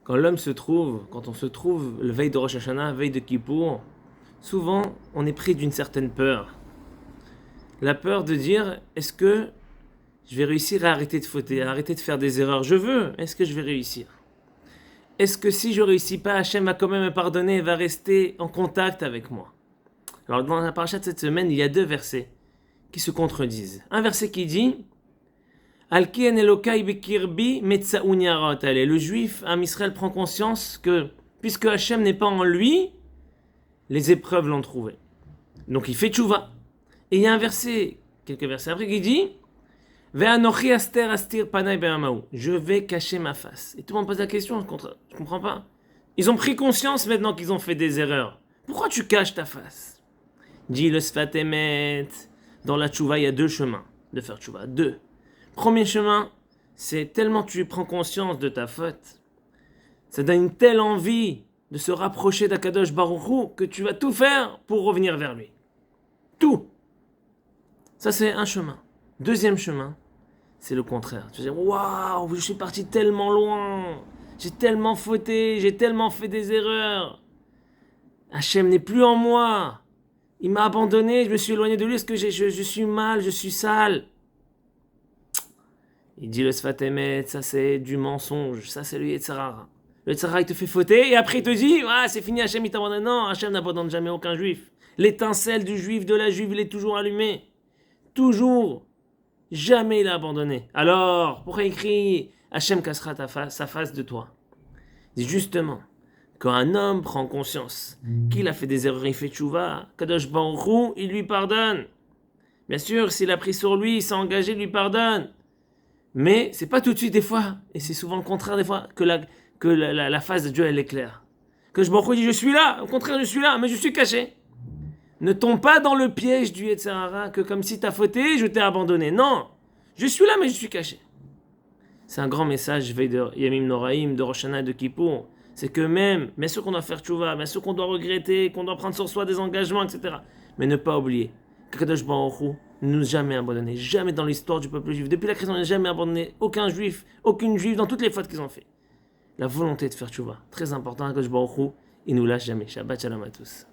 Quand on se trouve le veille de Rosh Hashanah, veille de Kippour, souvent on est pris d'une certaine peur. La peur de dire, est-ce que je vais réussir à arrêter de fauter, à arrêter de faire des erreurs? Je veux, est-ce que je vais réussir? Est-ce que si je ne réussis pas, Hachem va quand même me pardonner et va rester en contact avec moi? Alors dans la paracha de cette semaine, il y a 2 versets qui se contredisent. Un verset qui dit Al-Kien Elokai Bekirbi Metsaoun Yarot. Le juif, Am Israël, prend conscience que puisque Hachem n'est pas en lui, les épreuves l'ont trouvé. Donc il fait tchouva. Et il y a un verset, quelques versets après, qui dit Ve'anochi aster astir panay be'amaou. Je vais cacher ma face. Et tout le monde pose la question, je comprends pas. Ils ont pris conscience maintenant qu'ils ont fait des erreurs. Pourquoi tu caches ta face? Dit le Sfat Emet. Dans la tchouva, il y a 2 chemins de faire tchouva. 2. Premier chemin, c'est tellement tu prends conscience de ta faute, ça donne une telle envie de se rapprocher d'Akadosh Baruch Hu que tu vas tout faire pour revenir vers lui. Tout. Ça, c'est un chemin. Deuxième chemin, c'est le contraire. Tu vas dire, waouh, je suis parti tellement loin, j'ai tellement fauté, j'ai tellement fait des erreurs. Hachem n'est plus en moi. Il m'a abandonné, je me suis éloigné de lui, est-ce que je suis mal, je suis sale? Il dit le Sfat Emet, ça c'est du mensonge, ça c'est le Yetzirah. Le Yetzirah il te fait fauter et après il te dit, ah c'est fini, Hachem il t'abandonne. Non, Hachem n'abandonne jamais aucun juif. L'étincelle du juif, de la juive, il est toujours allumé. Toujours. Jamais il a abandonné. Alors, pourquoi il crie, Hachem cassera sa face de toi? Il dit justement, quand un homme prend conscience qu'il a fait des erreurs, il fait tchouva, Kadosh Baruch Hu, il lui pardonne. Bien sûr, s'il a pris sur lui, il s'est engagé, il lui pardonne. Mais c'est pas tout de suite des fois, et c'est souvent le contraire des fois, que la face de Dieu elle est claire. Que je me dis je suis là, au contraire je suis là, mais je suis caché. Ne tombe pas dans le piège du Yetzirah, que comme si t'as fauté, je t'ai abandonné. Non, je suis là mais je suis caché. C'est un grand message veille de Yamim Noraïm, de Rosh Hashanah et de Kippour. C'est que même sûr qu'on doit faire tchouva, bien sûr qu'on doit regretter, qu'on doit prendre sur soi des engagements, etc. Mais ne pas oublier qu'Akadosh Baruch Hu ne nous a jamais abandonné, jamais dans l'histoire du peuple juif. Depuis la création, on n'a jamais abandonné aucun juif, aucune juive dans toutes les fautes qu'ils ont fait. La volonté de faire tchouva, très important, Akadosh Baruch Hu, il nous lâche jamais. Shabbat shalom à tous.